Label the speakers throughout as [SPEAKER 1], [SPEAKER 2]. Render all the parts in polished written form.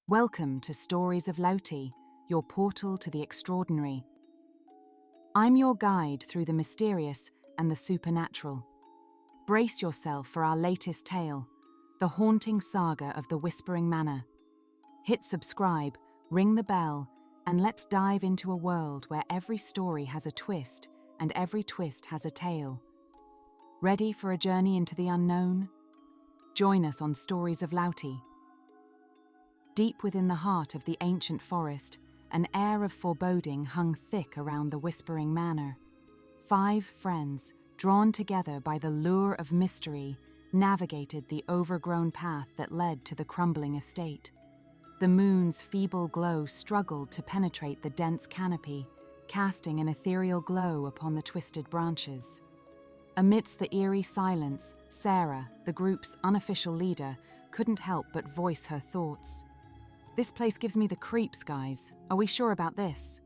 [SPEAKER 1] Welcome to Stories of Lauti, your portal to the extraordinary. I'm your guide through the mysterious and the supernatural. Brace yourself for our latest tale, the haunting saga of the Whispering Manor. Hit subscribe, ring the bell, and let's dive into a world where every story has a twist and every twist has a tale. Ready for a journey into the unknown? Join us on Stories of Lauti. Deep within the heart of the ancient forest, an air of foreboding hung thick around the Whispering Manor. 5 friends, drawn together by the lure of mystery, navigated the overgrown path that led to the crumbling estate. The moon's feeble glow struggled to penetrate the dense canopy, casting an ethereal glow upon the twisted branches. Amidst the eerie silence, Sarah, the group's unofficial leader, couldn't help but voice her thoughts. "This place gives me the creeps, guys. Are we sure about this?"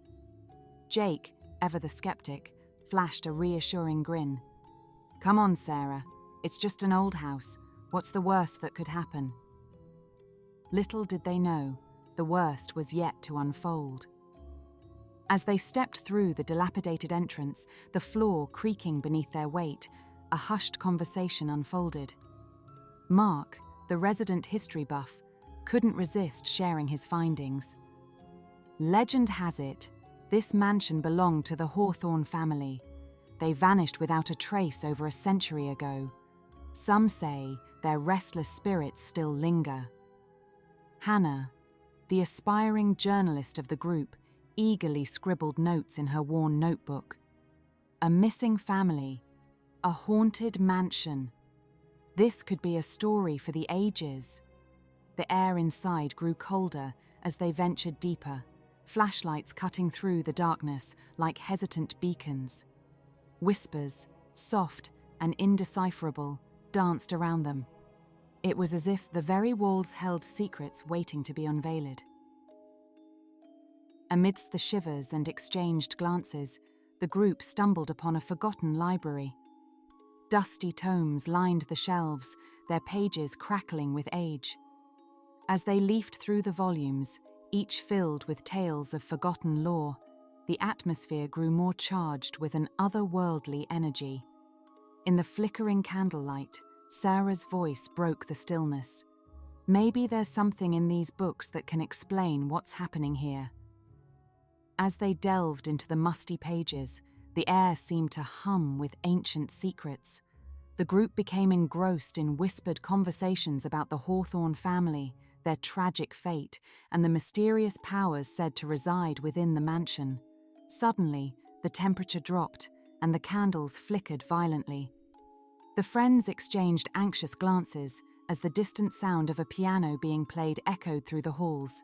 [SPEAKER 1] Jake, ever the skeptic, flashed a reassuring grin. "Come on, Sarah. It's just an old house. What's the worst that could happen?" Little did they know, the worst was yet to unfold. As they stepped through the dilapidated entrance, the floor creaking beneath their weight, a hushed conversation unfolded. Mark, the resident history buff, couldn't resist sharing his findings. Legend has it, this mansion belonged to the Hawthorne family. They vanished without a trace over a century ago. Some say their restless spirits still linger. Hannah, the aspiring journalist of the group, eagerly scribbled notes in her worn notebook. A missing family, a haunted mansion. This could be a story for the ages. The air inside grew colder as they ventured deeper, flashlights cutting through the darkness like hesitant beacons. Whispers, soft and indecipherable, danced around them. It was as if the very walls held secrets waiting to be unveiled. Amidst the shivers and exchanged glances, the group stumbled upon a forgotten library. Dusty tomes lined the shelves, their pages crackling with age. As they leafed through the volumes, each filled with tales of forgotten lore, the atmosphere grew more charged with an otherworldly energy. In the flickering candlelight, Sarah's voice broke the stillness. "Maybe there's something in these books that can explain what's happening here." As they delved into the musty pages, the air seemed to hum with ancient secrets. The group became engrossed in whispered conversations about the Hawthorne family, their tragic fate, and the mysterious powers said to reside within the mansion. Suddenly, the temperature dropped, and the candles flickered violently. The friends exchanged anxious glances as the distant sound of a piano being played echoed through the halls.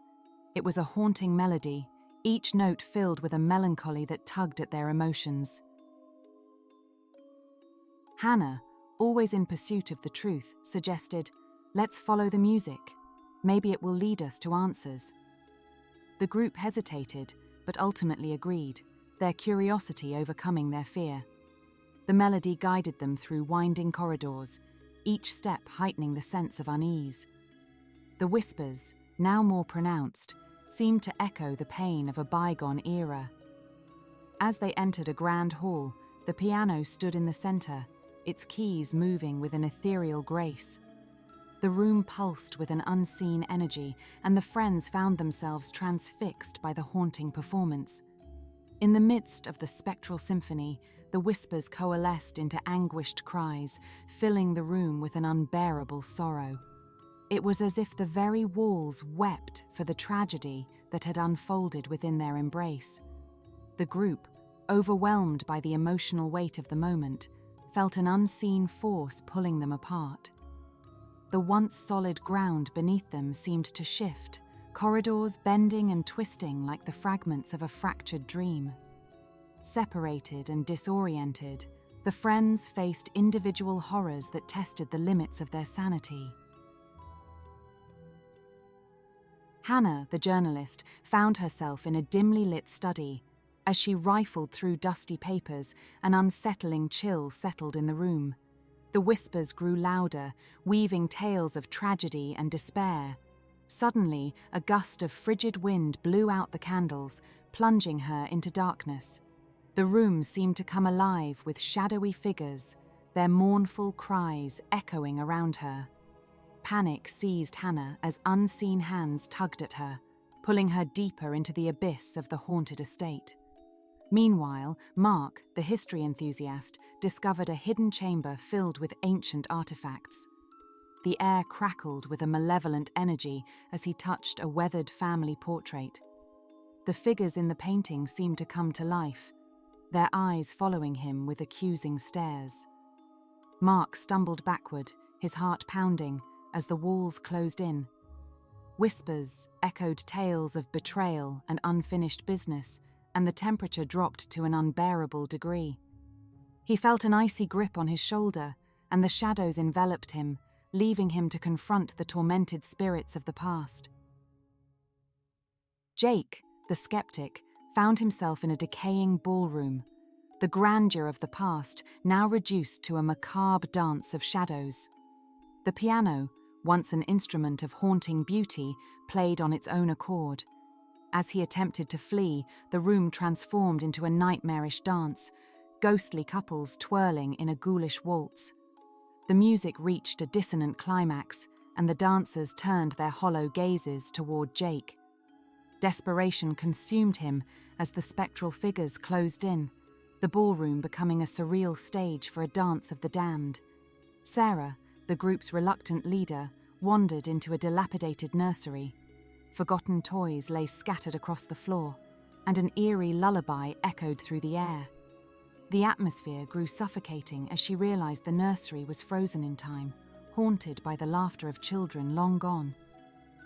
[SPEAKER 1] It was a haunting melody, each note filled with a melancholy that tugged at their emotions. Hannah, always in pursuit of the truth, suggested, "Let's follow the music. Maybe it will lead us to answers." The group hesitated, but ultimately agreed, their curiosity overcoming their fear. The melody guided them through winding corridors, each step heightening the sense of unease. The whispers, now more pronounced, seemed to echo the pain of a bygone era. As they entered a grand hall, the piano stood in the center, its keys moving with an ethereal grace. The room pulsed with an unseen energy, and the friends found themselves transfixed by the haunting performance. In the midst of the spectral symphony, the whispers coalesced into anguished cries, filling the room with an unbearable sorrow. It was as if the very walls wept for the tragedy that had unfolded within their embrace. The group, overwhelmed by the emotional weight of the moment, felt an unseen force pulling them apart. The once solid ground beneath them seemed to shift, corridors bending and twisting like the fragments of a fractured dream. Separated and disoriented, the friends faced individual horrors that tested the limits of their sanity. Hannah, the journalist, found herself in a dimly lit study. As she rifled through dusty papers, an unsettling chill settled in the room. The whispers grew louder, weaving tales of tragedy and despair. Suddenly, a gust of frigid wind blew out the candles, plunging her into darkness. The room seemed to come alive with shadowy figures, their mournful cries echoing around her. Panic seized Hannah as unseen hands tugged at her, pulling her deeper into the abyss of the haunted estate. Meanwhile, Mark, the history enthusiast, discovered a hidden chamber filled with ancient artifacts. The air crackled with a malevolent energy as he touched a weathered family portrait. The figures in the painting seemed to come to life, their eyes following him with accusing stares. Mark stumbled backward, his heart pounding, as the walls closed in. Whispers echoed tales of betrayal and unfinished business, and the temperature dropped to an unbearable degree. He felt an icy grip on his shoulder, and the shadows enveloped him, leaving him to confront the tormented spirits of the past. Jake, the skeptic, found himself in a decaying ballroom, the grandeur of the past now reduced to a macabre dance of shadows. The piano, once an instrument of haunting beauty, played on its own accord. As he attempted to flee, the room transformed into a nightmarish dance, ghostly couples twirling in a ghoulish waltz. The music reached a dissonant climax, and the dancers turned their hollow gazes toward Jake. Desperation consumed him as the spectral figures closed in, the ballroom becoming a surreal stage for a dance of the damned. Sarah, the group's reluctant leader, wandered into a dilapidated nursery. Forgotten toys lay scattered across the floor, and an eerie lullaby echoed through the air. The atmosphere grew suffocating as she realized the nursery was frozen in time, haunted by the laughter of children long gone.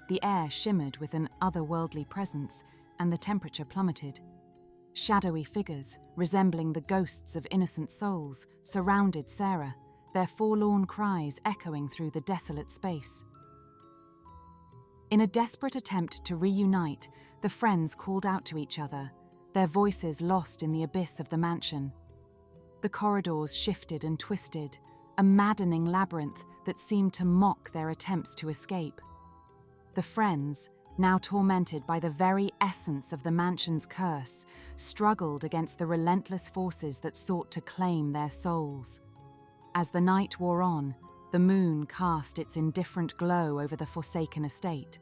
[SPEAKER 1] The air shimmered with an otherworldly presence, and the temperature plummeted. Shadowy figures, resembling the ghosts of innocent souls, surrounded Sarah, their forlorn cries echoing through the desolate space. In a desperate attempt to reunite, the friends called out to each other, their voices lost in the abyss of the mansion. The corridors shifted and twisted, a maddening labyrinth that seemed to mock their attempts to escape. The friends, now tormented by the very essence of the mansion's curse, struggled against the relentless forces that sought to claim their souls. As the night wore on, the moon cast its indifferent glow over the forsaken estate.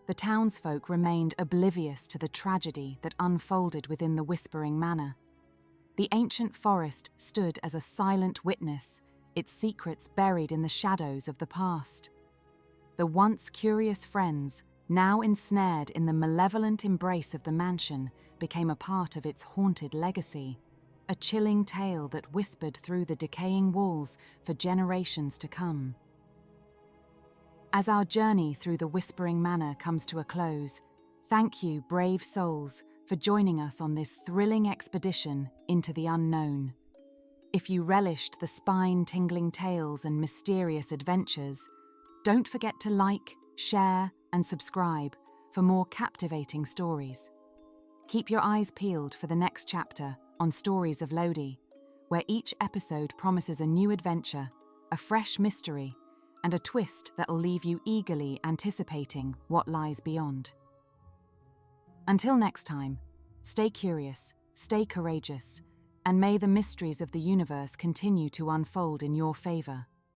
[SPEAKER 1] The townsfolk remained oblivious to the tragedy that unfolded within the Whispering Manor. The ancient forest stood as a silent witness, its secrets buried in the shadows of the past. The once curious friends, now ensnared in the malevolent embrace of the mansion, became a part of its haunted legacy, a chilling tale that whispered through the decaying walls for generations to come. As our journey through the Whispering Manor comes to a close, thank you, brave souls, for joining us on this thrilling expedition into the unknown. If you relished the spine-tingling tales and mysterious adventures, don't forget to like, share, and subscribe for more captivating stories. Keep your eyes peeled for the next chapter on Stories of Lodi, where each episode promises a new adventure, a fresh mystery, and a twist that'll leave you eagerly anticipating what lies beyond. Until next time, stay curious, stay courageous, and may the mysteries of the universe continue to unfold in your favor.